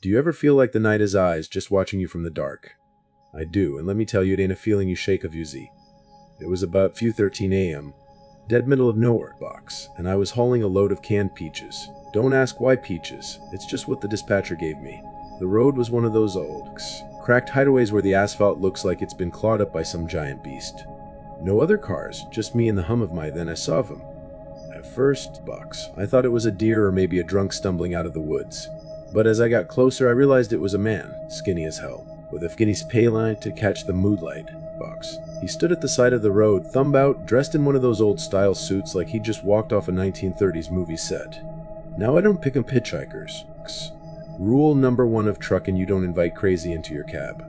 Do you ever feel like the night is eyes just watching you from the dark? I do, and let me tell you, it ain't a feeling you shake of, Z. It was about 13 a.m., dead middle of nowhere, box, and I was hauling a load of canned peaches. Don't ask why peaches, it's just what the dispatcher gave me. The road was one of those old, cracked hideaways where the asphalt looks like it's been clawed up by some giant beast. No other cars, just me and the hum of my then I saw them. At first, box, I thought it was a deer or maybe a drunk stumbling out of the woods. But as I got closer, I realized it was a man, skinny as hell, with a skinny's pale eye to catch the moonlight, box. He stood at the side of the road, thumb out, dressed in one of those old-style suits like he just walked off a 1930s movie set. Now I don't pick up hitchhikers. Rule number 1 of trucking, you don't invite crazy into your cab.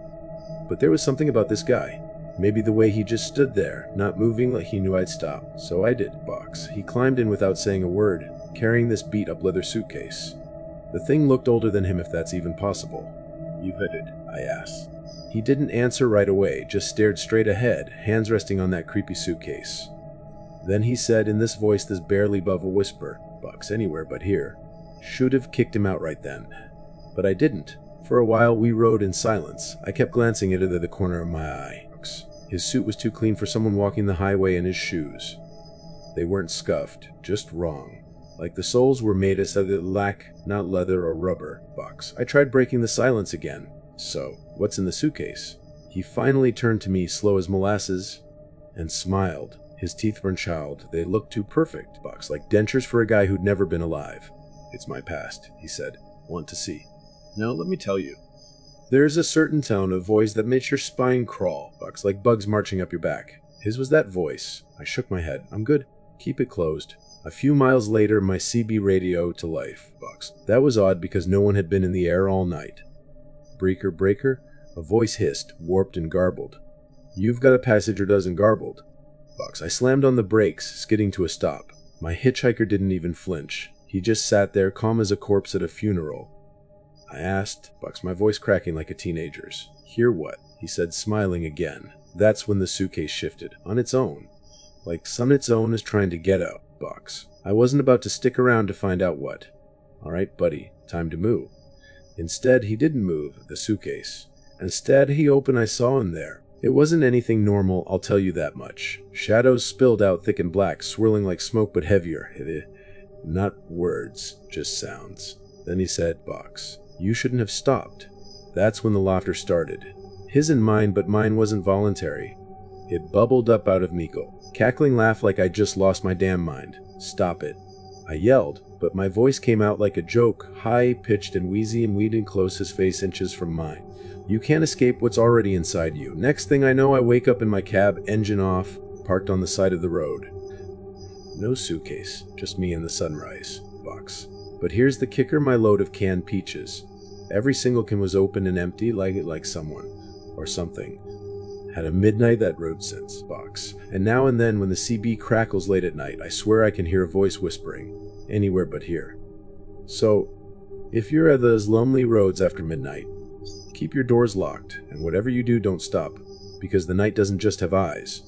But there was something about this guy. Maybe the way he just stood there, not moving like he knew I'd stop. So I did, box. He climbed in without saying a word, carrying this beat-up leather suitcase. The thing looked older than him, if that's even possible. "You vetted?" I asked. He didn't answer right away, just stared straight ahead, hands resting on that creepy suitcase. Then he said in this voice that's barely above a whisper, "Box anywhere but here." Should have kicked him out right then. But I didn't. For a while we rode in silence. I kept glancing at it at the corner of my eye. His suit was too clean for someone walking the highway, and his shoes. They weren't scuffed, just wrong. Like the soles were made as of lac, not leather or rubber, box. I tried breaking the silence again. "So, what's in the suitcase?" He finally turned to me, slow as molasses, and smiled. His teeth were child. They looked too perfect, box, like dentures for a guy who'd never been alive. "It's my past," he said. "Want to see?" "Now, let me tell you." There's a certain tone of voice that makes your spine crawl, box, like bugs marching up your back. His was that voice. I shook my head. "I'm good. Keep it closed." A few miles later, my CB radio to life, box. That was odd because no one had been in the air all night. "Breaker, breaker," a voice hissed, warped and garbled. "You've got a passenger dozen garbled." Box. I slammed on the brakes, skidding to a stop. My hitchhiker didn't even flinch. He just sat there, calm as a corpse at a funeral. I asked, box, my voice cracking like a teenager's. "Hear what?" he said, smiling again. That's when the suitcase shifted, on its own. Like some its own is trying to get out, box. I wasn't about to stick around to find out what. "All right, buddy, time to move." Instead, he didn't move, the suitcase. Instead, he opened. I saw him there. It wasn't anything normal, I'll tell you that much. Shadows spilled out thick and black, swirling like smoke but heavier. Not words, just sounds. Then he said, "Box, you shouldn't have stopped." That's when the laughter started. His and mine, but mine wasn't voluntary. It bubbled up out of Miko. Cackling laugh like I just lost my damn mind. "Stop it." I yelled, but my voice came out like a joke, high-pitched and wheezy, and weeded close, his face inches from mine. "You can't escape what's already inside you." Next thing I know, I wake up in my cab, engine off, parked on the side of the road. No suitcase, just me and the sunrise, box. But here's the kicker, my load of canned peaches. Every single can was open and empty, like someone, or something, had a midnight that road sense, box. And now and then when the CB crackles late at night, I swear I can hear a voice whispering, "Anywhere but here." So, if you're at those lonely roads after midnight, keep your doors locked, and whatever you do, don't stop, because the night doesn't just have eyes.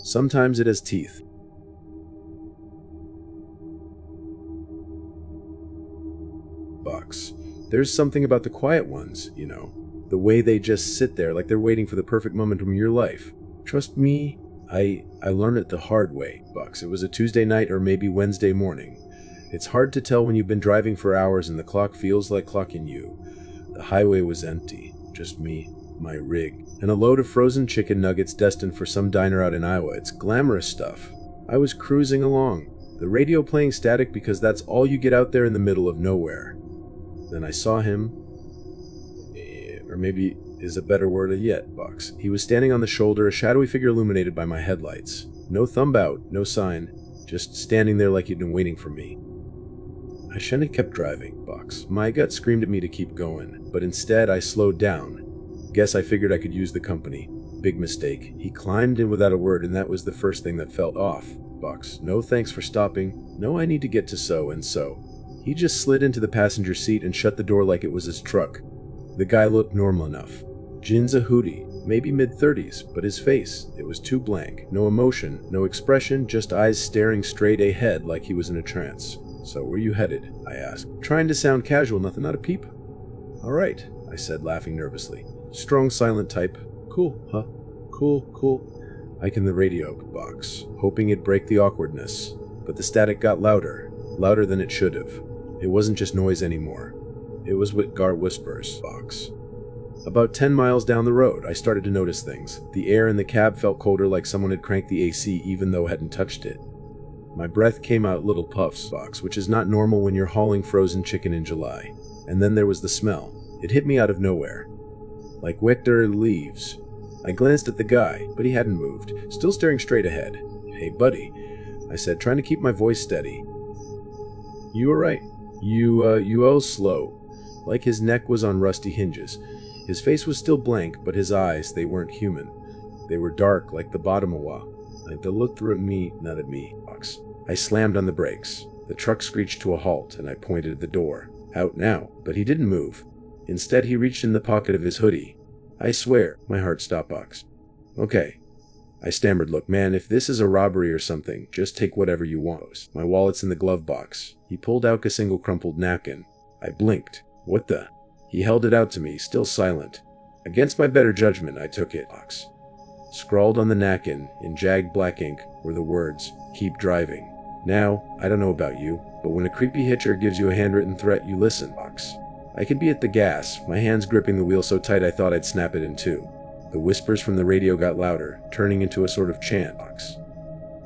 Sometimes it has teeth. Box. There's something about the quiet ones, you know. The way they just sit there like they're waiting for the perfect moment from your life. Trust me, I learned it the hard way, Box. It was a Tuesday night or maybe Wednesday morning. It's hard to tell when you've been driving for hours and the clock feels like clocking you. The highway was empty. Just me, my rig, and a load of frozen chicken nuggets destined for some diner out in Iowa. It's glamorous stuff. I was cruising along, the radio playing static because that's all you get out there in the middle of nowhere. Then I saw him, or maybe is a better word yet, Box. He was standing on the shoulder, a shadowy figure illuminated by my headlights. No thumb out, no sign, just standing there like he'd been waiting for me. I shouldn't have kept driving, Box. My gut screamed at me to keep going, but instead I slowed down. Guess I figured I could use the company. Big mistake. He climbed in without a word, and that was the first thing that felt off. Box. No thanks for stopping. No, I need to get to so and so. He just slid into the passenger seat and shut the door like it was his truck. The guy looked normal enough. Jin's a hootie, maybe mid-30s, but his face, it was too blank. No emotion, no expression, just eyes staring straight ahead like he was in a trance. "So where you headed?" I asked, trying to sound casual, nothing, not a peep. All right, I said, laughing nervously. Strong, silent type. Cool, huh? Cool. I can the radio box, hoping it'd break the awkwardness. But the static got louder than it should have. It wasn't just noise anymore. It was Whitgar whispers box. About 10 miles down the road, I started to notice things. The air in the cab felt colder, like someone had cranked the AC even though I hadn't touched it. My breath came out little puffs box, which is not normal when you're hauling frozen chicken in July. And then there was the smell. It hit me out of nowhere. Like winter leaves. I glanced at the guy, but he hadn't moved, still staring straight ahead. Hey, buddy, I said, trying to keep my voice steady. You were right. You slow. Like his neck was on rusty hinges. His face was still blank, but his eyes, they weren't human. They were dark, like the bottom of like they looked through at me, not at me. Box. I slammed on the brakes. The truck screeched to a halt, and I pointed at the door. Out now. But he didn't move. Instead, he reached in the pocket of his hoodie. I swear, my heart stopped. Box. Okay. I stammered, look, man, if this is a robbery or something, just take whatever you want. My wallet's in the glove box. He pulled out a single crumpled napkin. I blinked. What the? He held it out to me, still silent. Against my better judgment, I took it. Box. Scrawled on the napkin, in jagged black ink, were the words, keep driving. Now, I don't know about you, but when a creepy hitcher gives you a handwritten threat, you listen. Box. I could be at the gas, my hands gripping the wheel so tight I thought I'd snap it in two. The whispers from the radio got louder, turning into a sort of chant. Box.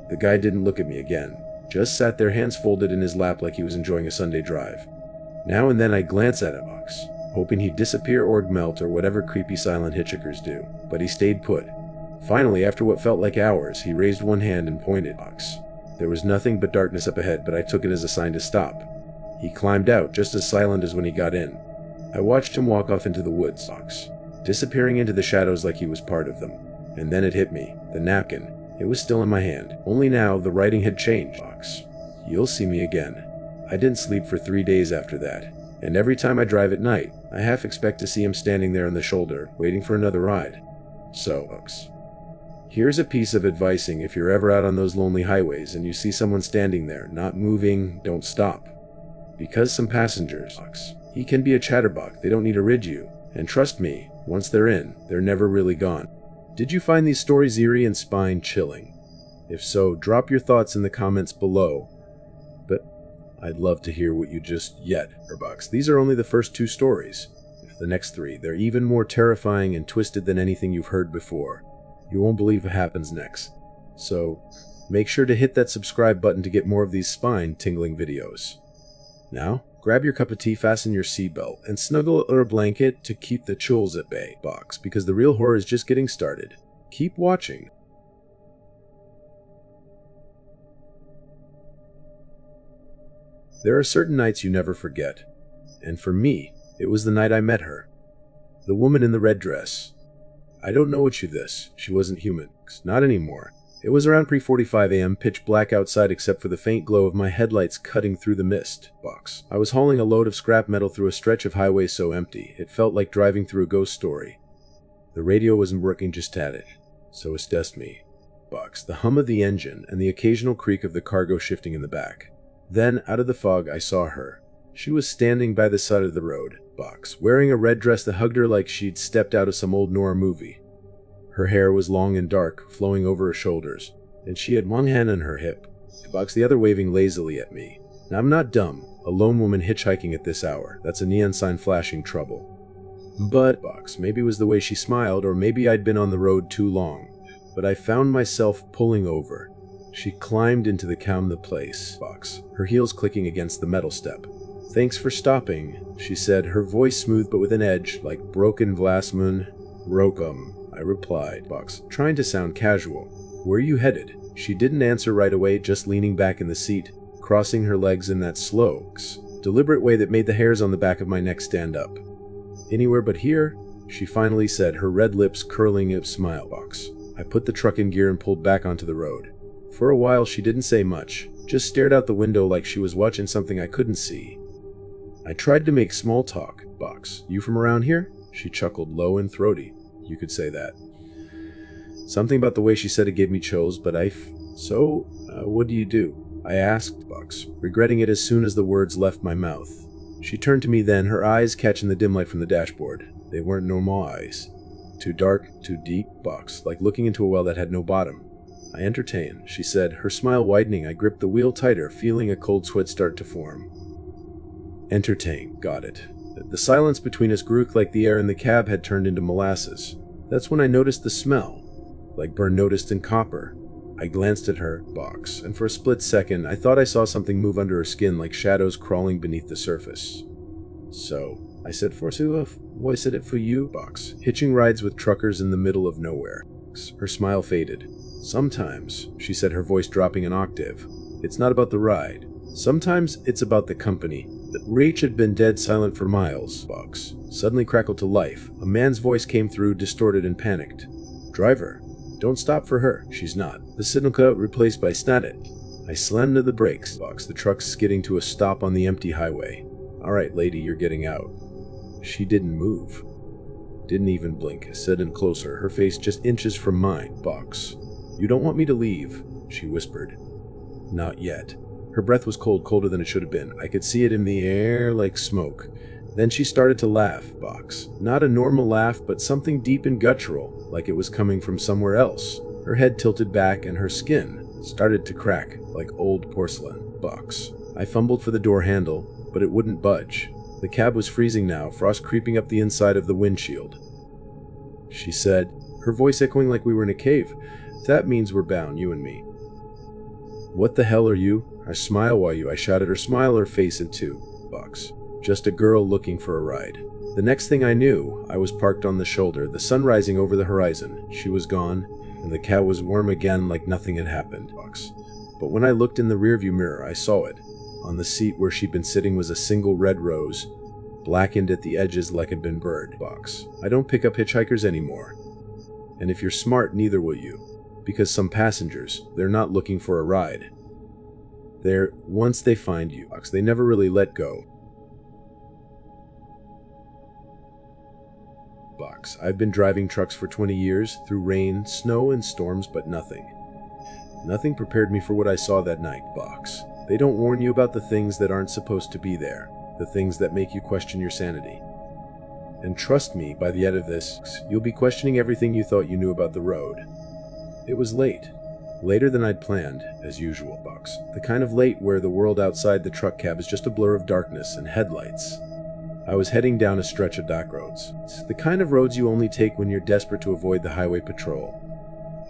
The guy didn't look at me again, just sat there, hands folded in his lap like he was enjoying a Sunday drive. Now and then I'd glance at him, Box, hoping he'd disappear or melt or whatever creepy silent hitchhikers do, but he stayed put. Finally, after what felt like hours, he raised one hand and pointed. Box. There was nothing but darkness up ahead, but I took it as a sign to stop. He climbed out, just as silent as when he got in. I watched him walk off into the woods, Box, disappearing into the shadows like he was part of them. And then it hit me. The napkin. It was still in my hand. Only now, the writing had changed. Box. You'll see me again. I didn't sleep for 3 days after that. And every time I drive at night, I half expect to see him standing there on the shoulder, waiting for another ride. So, Box. Here's a piece of advising: if you're ever out on those lonely highways and you see someone standing there, not moving, don't stop. Because some passengers, Box, he can be a chatterbox, they don't need to rid you. And trust me, once they're in, they're never really gone. Did you find these stories eerie and spine-chilling? If so, drop your thoughts in the comments below. But I'd love to hear what you just Box. These are only the first 2 stories. The next 3, they're even more terrifying and twisted than anything you've heard before. You won't believe what happens next. So, make sure to hit that subscribe button to get more of these spine-tingling videos. Now, grab your cup of tea, fasten your seatbelt, and snuggle under a blanket to keep the chills at bay, Box, because the real horror is just getting started. Keep watching. There are certain nights you never forget. And for me, it was the night I met her. The woman in the red dress. I don't know what she wasn't human. Not anymore. It was around 3:45 a.m., pitch black outside except for the faint glow of my headlights cutting through the mist. Box. I was hauling a load of scrap metal through a stretch of highway so empty, it felt like driving through a ghost story. The radio wasn't working, just static. So assessed me. Box. The hum of the engine and the occasional creak of the cargo shifting in the back. Then, out of the fog, I saw her. She was standing by the side of the road. Box. Wearing a red dress that hugged her like she'd stepped out of some old noir movie. Her hair was long and dark, flowing over her shoulders, and she had one hand on her hip, Box, the other waving lazily at me. Now, I'm not dumb. A lone woman hitchhiking at this hour. That's a neon sign flashing trouble. But, Box, maybe it was the way she smiled, or maybe I'd been on the road too long. But I found myself pulling over. She climbed into the place, Box, her heels clicking against the metal step. Thanks for stopping, she said, her voice smooth but with an edge, like broken Vlasmun. Rokum, I replied, Box, trying to sound casual. Where are you headed? She didn't answer right away, just leaning back in the seat, crossing her legs in that slow, deliberate way that made the hairs on the back of my neck stand up. Anywhere but here, she finally said, her red lips curling a smile. Box. I put the truck in gear and pulled back onto the road. For a while she didn't say much, just stared out the window like she was watching something I couldn't see. I tried to make small talk. Box. You from around here? She chuckled, low and throaty. You could say that. Something about the way she said it gave me chills, but what do you do? I asked, Box, regretting it as soon as the words left my mouth. She turned to me then, her eyes catching the dim light from the dashboard. They weren't normal eyes. Too dark, too deep, box, like looking into a well that had no bottom. I entertain, she said, her smile widening. I gripped the wheel tighter, feeling a cold sweat start to form. Entertain, got it. The silence between us grew like the air in the cab had turned into molasses. That's when I noticed the smell, like Byrne noticed in Copper. I glanced at her, box, and for a split second, I thought I saw something move under her skin like shadows crawling beneath the surface. So, I said, forsooth, was it for you, box, hitching rides with truckers in the middle of nowhere. Her smile faded. Sometimes, she said, her voice dropping an octave, it's not about the ride. Sometimes it's about the company. The Rach had been dead silent for miles, box, suddenly crackled to life. A man's voice came through, distorted and panicked. Driver, don't stop for her, she's not. The signal cut replaced by snatted. I slammed to the brakes, box, the truck skidding to a stop on the empty highway. All right, lady, you're getting out. She didn't move. Didn't even blink, said in closer, her face just inches from mine, box. You don't want me to leave, she whispered. Not yet. Her breath was cold, colder than it should have been. I could see it in the air like smoke. Then she started to laugh, box. Not a normal laugh, but something deep and guttural, like it was coming from somewhere else. Her head tilted back and her skin started to crack like old porcelain, box. I fumbled for the door handle, but it wouldn't budge. The cab was freezing now, frost creeping up the inside of the windshield. She said, her voice echoing like we were in a cave. That means we're bound, you and me. What the hell are you? I smile while I shouted, her smile, her face in two, box. Just a girl looking for a ride. The next thing I knew, I was parked on the shoulder, the sun rising over the horizon. She was gone, and the cab was warm again like nothing had happened, box. But when I looked in the rearview mirror, I saw it. On the seat where she'd been sitting was a single red rose, blackened at the edges like it'd been burned, box. I don't pick up hitchhikers anymore. And if you're smart, neither will you. Because some passengers, they're not looking for a ride. Once they find you, box, they never really let go. Box. I've been driving trucks for 20 years, through rain, snow, and storms, but nothing. Nothing prepared me for what I saw that night, box. They don't warn you about the things that aren't supposed to be there, the things that make you question your sanity. And trust me, by the end of this, you'll be questioning everything you thought you knew about the road. It was late. Later than I'd planned, as usual, box. The kind of late where the world outside the truck cab is just a blur of darkness and headlights. I was heading down a stretch of back roads. It's the kind of roads you only take when you're desperate to avoid the highway patrol.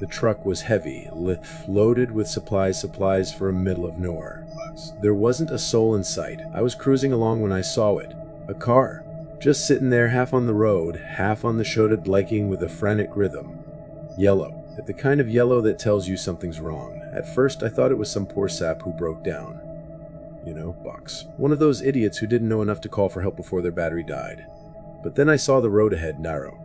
The truck was heavy, loaded with supplies for a middle of nowhere. There wasn't a soul in sight. I was cruising along when I saw it. A car. Just sitting there, half on the road, half on the shoulder, blinking with a frantic rhythm. Yellow. The kind of yellow that tells you something's wrong. At first, I thought it was some poor sap who broke down. You know, box. One of those idiots who didn't know enough to call for help before their battery died. But then I saw the road ahead narrow.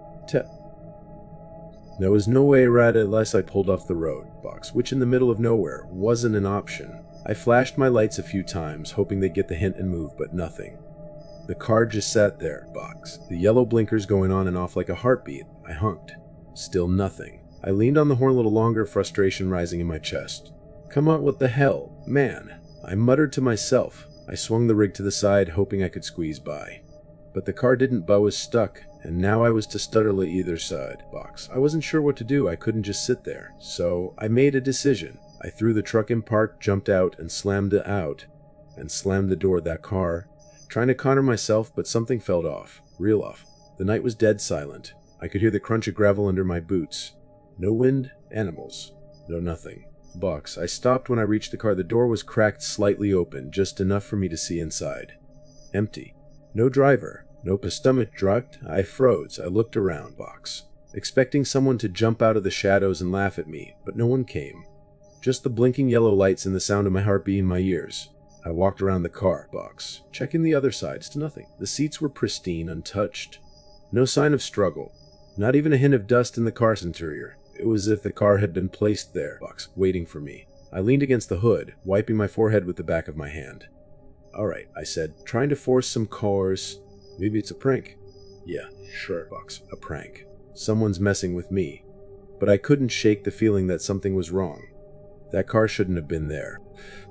There was no way around it unless I pulled off the road, box, which in the middle of nowhere wasn't an option. I flashed my lights a few times, hoping they'd get the hint and move, but nothing. The car just sat there, box. The yellow blinkers going on and off like a heartbeat. I honked. Still nothing. I leaned on the horn a little longer, frustration rising in my chest. Come on, what the hell? Man, I muttered to myself. I swung the rig to the side, hoping I could squeeze by. But the car didn't, but was stuck, and now I was to stutter to either side, box. I wasn't sure what to do. I couldn't just sit there. So I made a decision. I threw the truck in park, jumped out, and slammed the door of that car, trying to conquer myself, but something felt off. Real off. The night was dead silent. I could hear the crunch of gravel under my boots. No wind, animals, no nothing. Box. I stopped when I reached the car. The door was cracked slightly open, just enough for me to see inside. Empty. No driver. No stomach drugged. I froze. I looked around, box, expecting someone to jump out of the shadows and laugh at me, but no one came. Just the blinking yellow lights and the sound of my heartbeat in my ears. I walked around the car, box, checking the other sides to nothing. The seats were pristine, untouched. No sign of struggle. Not even a hint of dust in the car's interior. It was as if the car had been placed there, box, waiting for me. I leaned against the hood, wiping my forehead with the back of my hand. All right, I said, trying to force some cars. Maybe it's a prank. Yeah, sure, box, a prank. Someone's messing with me. But I couldn't shake the feeling that something was wrong. That car shouldn't have been there.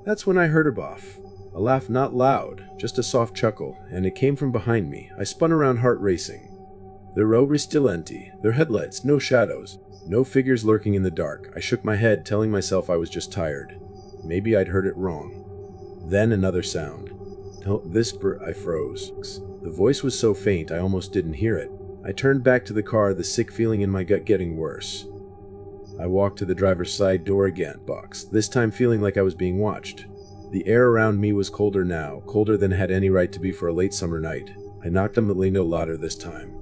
That's when I heard her off. A laugh not loud, just a soft chuckle, and it came from behind me. I spun around, heart racing. The road was still empty. Their headlights, no shadows, no figures lurking in the dark. I shook my head, telling myself I was just tired. Maybe I'd heard it wrong. Then another sound. I froze. The voice was so faint I almost didn't hear it. I turned back to the car, the sick feeling in my gut getting worse. I walked to the driver's side door again, this time feeling like I was being watched. The air around me was colder now, colder than it had any right to be for a late summer night. I knocked on the window louder this time.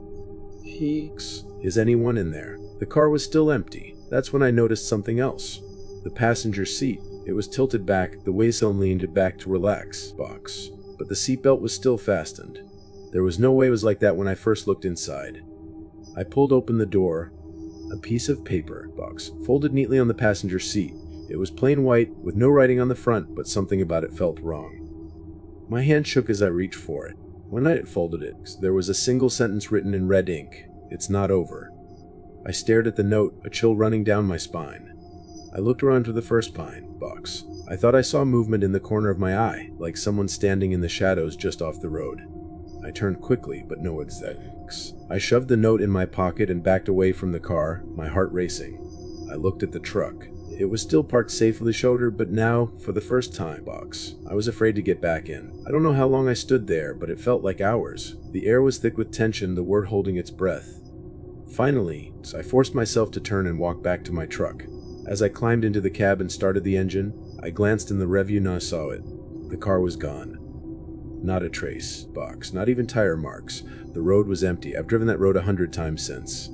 Is anyone in there? The car was still empty. That's when I noticed something else. The passenger seat. It was tilted back, the way someone leaned it back to relax, but the seatbelt was still fastened. There was no way it was like that when I first looked inside. I pulled open the door. A piece of paper, folded neatly on the passenger seat. It was plain white, with no writing on the front, but something about it felt wrong. My hand shook as I reached for it. When I folded it, there was a single sentence written in red ink. It's not over. I stared at the note, a chill running down my spine. I looked around to the first pine box. I thought I saw movement in the corner of my eye, like someone standing in the shadows just off the road. I turned quickly, but no one's there. I shoved the note in my pocket and backed away from the car, my heart racing. I looked at the truck. It was still parked safely shoulder, but now, for the first time, I was afraid to get back in. I don't know how long I stood there, but it felt like hours. The air was thick with tension, the word holding its breath. Finally, I forced myself to turn and walk back to my truck. As I climbed into the cab and started the engine, I glanced in the rearview and I saw it. The car was gone. Not a trace, not even tire marks. The road was empty. I've driven that road 100 times since.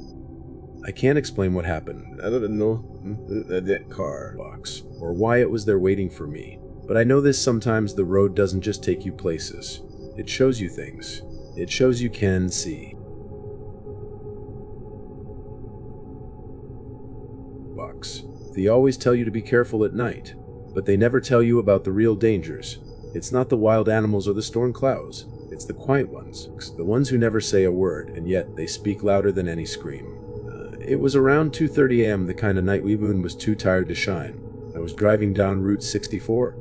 I can't explain what happened. I don't know that car, or why it was there waiting for me. But I know this: sometimes the road doesn't just take you places. It shows you things. It shows you can see. They always tell you to be careful at night, but they never tell you about the real dangers. It's not the wild animals or the storm clouds. It's the quiet ones, the ones who never say a word, and yet they speak louder than any scream. It was around 2:30 a.m., the kind of night we moon was too tired to shine. I was driving down Route 64,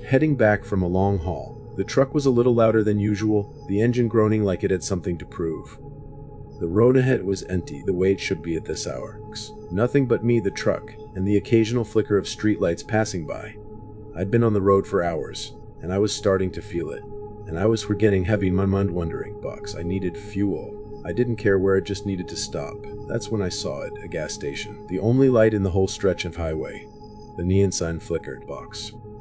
heading back from a long haul. The truck was a little louder than usual, the engine groaning like it had something to prove. The road ahead was empty, the way it should be at this hour. Nothing but me, the truck, and the occasional flicker of streetlights passing by. I'd been on the road for hours, and I was starting to feel it. And I was getting heavy in my mind, wondering, I needed fuel. I didn't care where, it just needed to stop. That's when I saw it, a gas station. The only light in the whole stretch of highway. The neon sign flickered,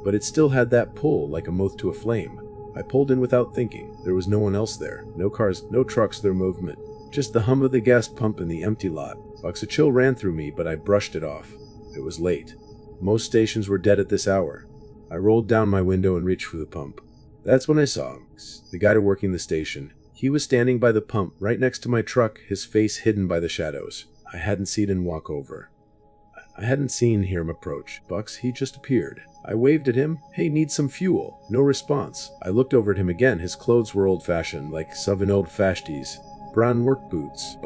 but it still had that pull, like a moth to a flame. I pulled in without thinking. There was no one else there. No cars, no trucks, no movement. Just the hum of the gas pump in the empty lot. A chill ran through me, but I brushed it off. It was late. Most stations were dead at this hour. I rolled down my window and reached for the pump. That's when I saw him, the guy working the station. He was standing by the pump, right next to my truck, his face hidden by the shadows. I hadn't seen him walk over. I hadn't seen him approach. He just appeared. I waved at him. Hey, need some fuel. No response. I looked over at him again. His clothes were old-fashioned, like southern old fashties. Brown work boots,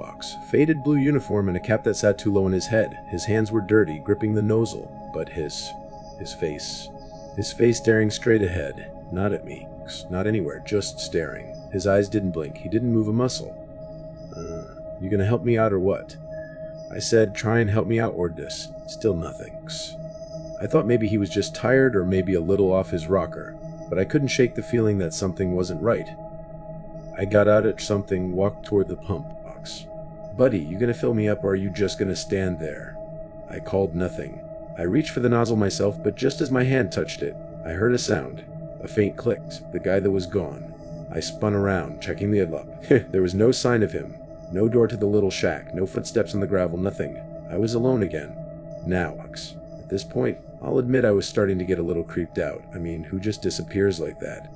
faded blue uniform, and a cap that sat too low on his head. His hands were dirty, gripping the nozzle, but his face staring straight ahead, not at me, not anywhere, just staring. His eyes didn't blink, he didn't move a muscle. You gonna help me out or what? I said, try and help me out or this. Still nothing. I thought maybe he was just tired or maybe a little off his rocker, but I couldn't shake the feeling that something wasn't right. I got out at something, walked toward the pump box. Buddy, you gonna fill me up or are you just gonna stand there? I called nothing. I reached for the nozzle myself, but just as my hand touched it, I heard a sound. A faint click. The guy that was gone. I spun around, checking the headlamp. There was no sign of him. No door to the little shack, no footsteps on the gravel, nothing. I was alone again. Now, at this point, I'll admit I was starting to get a little creeped out. I mean, who just disappears like that?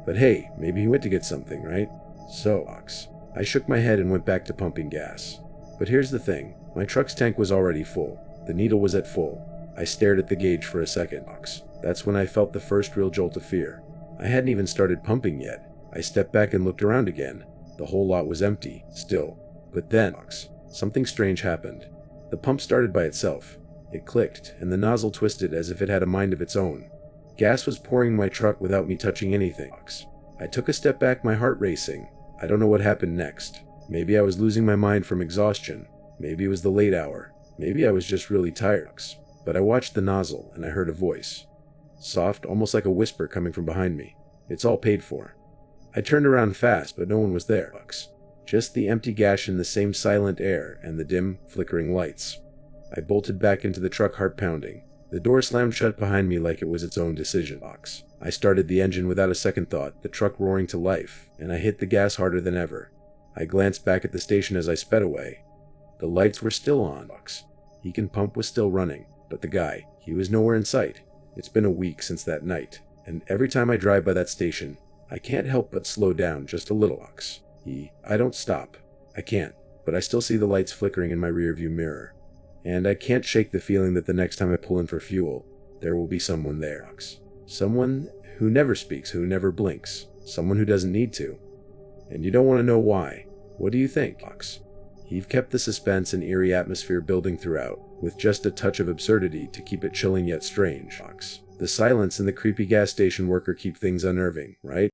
But hey, maybe he went to get something, right? So, I shook my head and went back to pumping gas. But here's the thing. My truck's tank was already full. The needle was at full. I stared at the gauge for a second. That's when I felt the first real jolt of fear. I hadn't even started pumping yet. I stepped back and looked around again. The whole lot was empty, still. But then, something strange happened. The pump started by itself. It clicked, and the nozzle twisted as if it had a mind of its own. Gas was pouring in my truck without me touching anything. I took a step back, my heart racing. I don't know what happened next. Maybe I was losing my mind from exhaustion. Maybe it was the late hour. Maybe I was just really tired. But I watched the nozzle and I heard a voice. Soft, almost like a whisper coming from behind me. "It's all paid for." I turned around fast, but no one was there. Just the empty gash in the same silent air and the dim, flickering lights. I bolted back into the truck, heart pounding. The door slammed shut behind me like it was its own decision. I started the engine without a second thought, the truck roaring to life, and I hit the gas harder than ever. I glanced back at the station as I sped away. The lights were still on. Heat pump was still running, but the guy, he was nowhere in sight. It's been a week since that night, and every time I drive by that station, I can't help but slow down just a little. I don't stop. I can't, but I still see the lights flickering in my rearview mirror. And I can't shake the feeling that the next time I pull in for fuel, there will be someone there. Someone who never speaks, who never blinks. Someone who doesn't need to. And you don't want to know why. What do you think? He've kept the suspense and eerie atmosphere building throughout, with just a touch of absurdity to keep it chilling yet strange. The silence and the creepy gas station worker keep things unnerving, right?